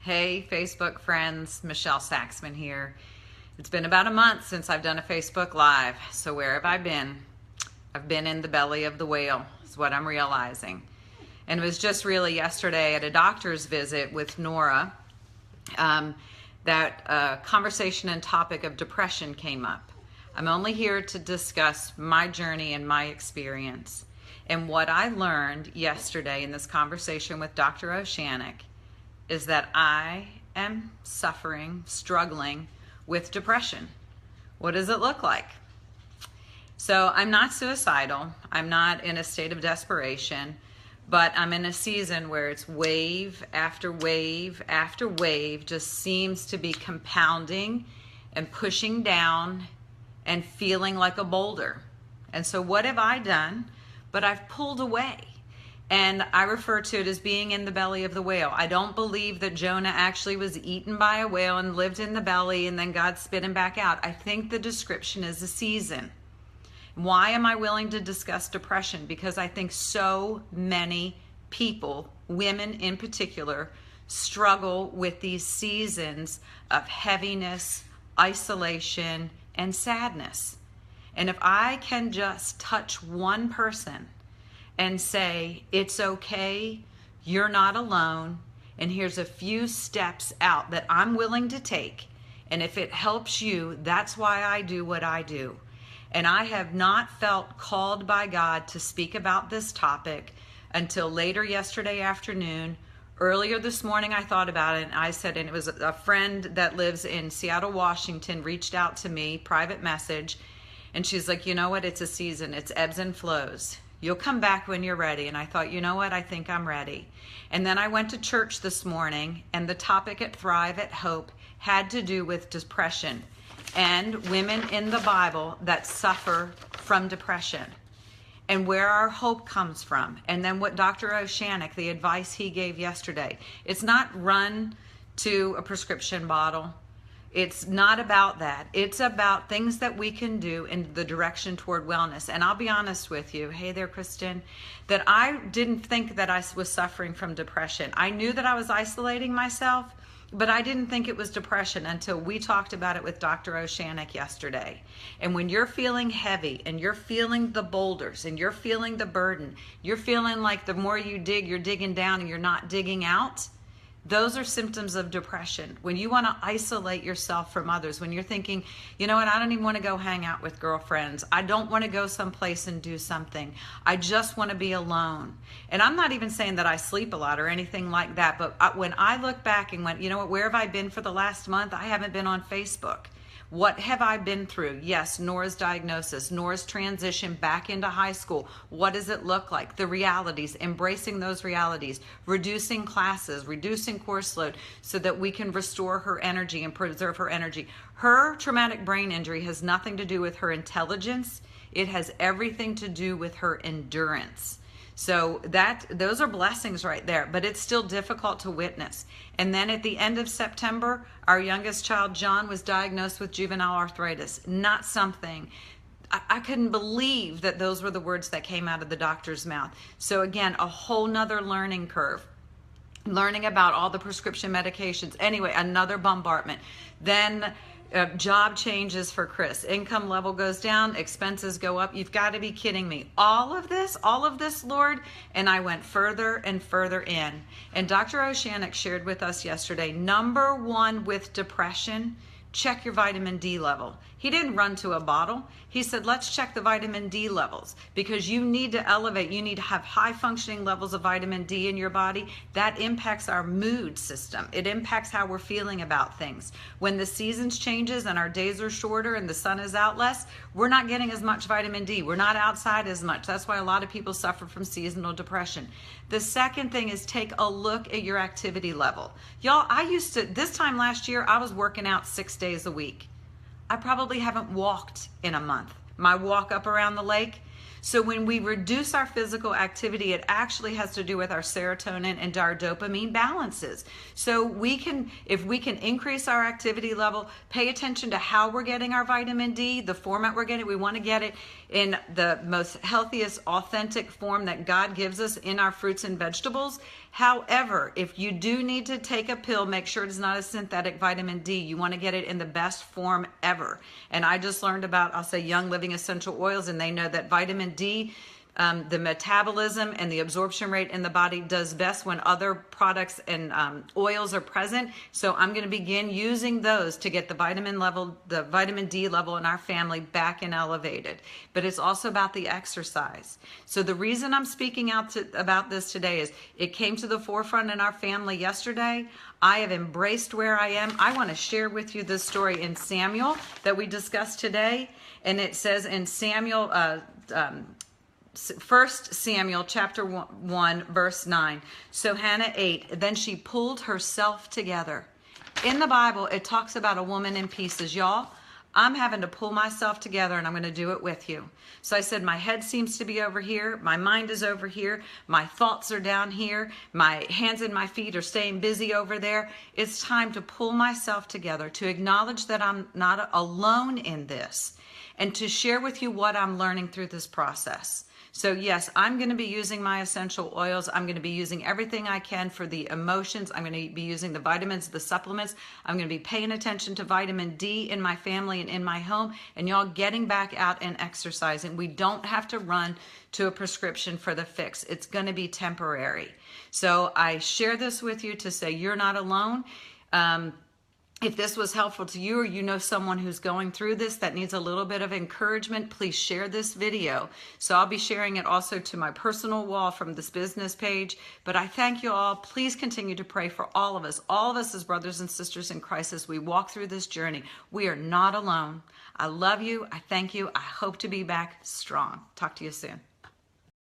Hey, Facebook friends, Michelle Saxman here. It's been about a month since I've done a Facebook Live. So where have I been? I've been in the belly of the whale, is what I'm realizing. And it was just really yesterday at a doctor's visit with Nora that conversation and topic of depression came up. I'm only here to discuss my journey and my experience. And what I learned yesterday in this conversation with Dr. Oceanic is that I am struggling with depression. What does it look like? So I'm not suicidal. I'm not in a state of desperation, but I'm in a season where it's wave after wave after wave just seems to be compounding and pushing down and feeling like a boulder. And so what have I done? But I've pulled away. And I refer to it as being in the belly of the whale. I don't believe that Jonah actually was eaten by a whale and lived in the belly and then God spit him back out. I think the description is a season. Why am I willing to discuss depression? Because I think so many people, women in particular, struggle with these seasons of heaviness, isolation, and sadness. And if I can just touch one person and say, it's okay, you're not alone, and here's a few steps out that I'm willing to take, and if it helps you, that's why I do what I do. And I have not felt called by God to speak about this topic until later yesterday afternoon. Earlier this morning I thought about it, and I said, and it was a friend that lives in Seattle, Washington, reached out to me, private message, and she's like, you know what, it's a season, it's ebbs and flows. You'll come back when you're ready. And I thought, you know what? I think I'm ready. And then I went to church this morning, and the topic at Thrive at Hope had to do with depression and women in the Bible that suffer from depression and where our hope comes from. And then what Dr. Oceanic, the advice he gave yesterday, it's not run to a prescription bottle. It's not about that. It's about things that we can do in the direction toward wellness. And I'll be honest with you, hey there, Kristen, that I didn't think that I was suffering from depression. I knew that I was isolating myself, but I didn't think it was depression until we talked about it with Dr. Oceanic yesterday. And when you're feeling heavy and you're feeling the boulders and you're feeling the burden, you're feeling like the more you dig, you're digging down and you're not digging out, those are symptoms of depression. When you want to isolate yourself from others, when you're thinking, you know what, I don't even want to go hang out with girlfriends. I don't want to go someplace and do something. I just want to be alone. And I'm not even saying that I sleep a lot or anything like that, but when I look back and went, you know what, where have I been for the last month? I haven't been on Facebook. What have I been through? Yes, Nora's diagnosis, Nora's transition back into high school. What does it look like? The realities, embracing those realities, reducing classes, reducing course load so that we can restore her energy and preserve her energy. Her traumatic brain injury has nothing to do with her intelligence. It has everything to do with her endurance. So those are blessings right there, but it's still difficult to witness. And then at the end of September, our youngest child, John, was diagnosed with juvenile arthritis. Not something, I couldn't believe that those were the words that came out of the doctor's mouth. So again, a whole nother learning curve. Learning about all the prescription medications. Anyway, another bombardment. Then job changes for Chris. Income level goes down, expenses go up. You've got to be kidding me. All of this, Lord. And I went further and further in. And Dr. Oceanic shared with us yesterday, number one with depression, check your vitamin D level. He didn't run to a bottle. He said, let's check the vitamin D levels because you need to elevate. You need to have high functioning levels of vitamin D in your body. That impacts our mood system. It impacts how we're feeling about things. When the seasons changes and our days are shorter and the sun is out less, we're not getting as much vitamin D. We're not outside as much. That's why a lot of people suffer from seasonal depression. The second thing is take a look at your activity level. Y'all, this time last year, I was working out 6 days a week. I probably haven't walked in a month. My walk up around the lake. So when we reduce our physical activity, it actually has to do with our serotonin and our dopamine balances. So if we can increase our activity level, pay attention to how we're getting our vitamin D, the format we're getting. We want to get it in the most healthiest, authentic form that God gives us in our fruits and vegetables. However, if you do need to take a pill, make sure it's not a synthetic vitamin D. You want to get it in the best form ever. And I just learned about, I'll say, Young Living essential oils, and they know that vitamin D, the metabolism and the absorption rate in the body does best when other products and oils are present. So I'm going to begin using those to get the vitamin D level in our family back and elevated. But it's also about the exercise. So the reason I'm speaking out about this today is it came to the forefront in our family yesterday. I have embraced where I am. I want to share with you this story in Samuel that we discussed today. And it says in Samuel, 1 Samuel chapter 1 verse 9. So Hannah ate, then she pulled herself together. In the Bible, it talks about a woman in pieces. Y'all, I'm having to pull myself together, and I'm going to do it with you. So I said, my head seems to be over here. My mind is over here. My thoughts are down here. My hands and my feet are staying busy over there. It's time to pull myself together, to acknowledge that I'm not alone in this, and to share with you what I'm learning through this process. So yes, I'm going to be using my essential oils. I'm going to be using everything I can for the emotions. I'm going to be using the vitamins, the supplements. I'm going to be paying attention to vitamin D in my family and in my home. And y'all getting back out and exercising. We don't have to run to a prescription for the fix. It's going to be temporary. So I share this with you to say you're not alone. If this was helpful to you, or you know someone who's going through this that needs a little bit of encouragement, please share this video. So I'll be sharing it also to my personal wall from this business page. But I thank you all. Please continue to pray for all of us as brothers and sisters in Christ as we walk through this journey. We are not alone. I love you. I thank you. I hope to be back strong. Talk to you soon.